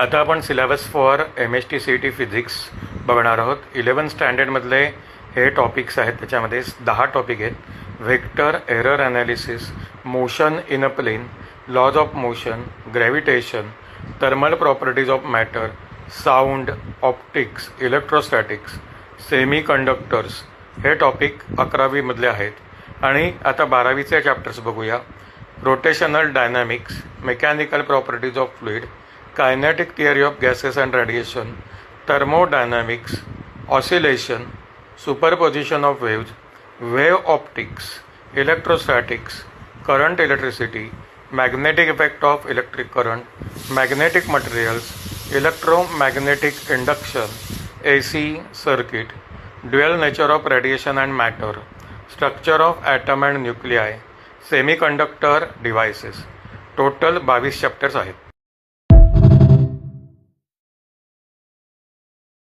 आता आपण syllabus for MST CET physics बघणार आहोत. 11th स्टँडर्डमधले हे टॉपिक्स आहेत. त्याच्यामध्ये 10 टॉपिक आहेत. Vector, error analysis, motion in a plane, laws of motion, gravitation, thermal properties of matter, sound, optics, electrostatics, semi conductors हे topic 11वीमधले आहेत. आणि आता 12वीचे चॅप्टर्स बघूया. Rotational dynamics, mechanical properties of fluid, kinetic theory of gases and radiation, thermodynamics, oscillation, superposition of waves, wave optics, electrostatics, current electricity, magnetic effect of electric current, magnetic materials, electromagnetic induction, AC circuit, dual nature of radiation and matter, structure of atom and nuclei, semiconductor devices. Total 22 chapters आहेत.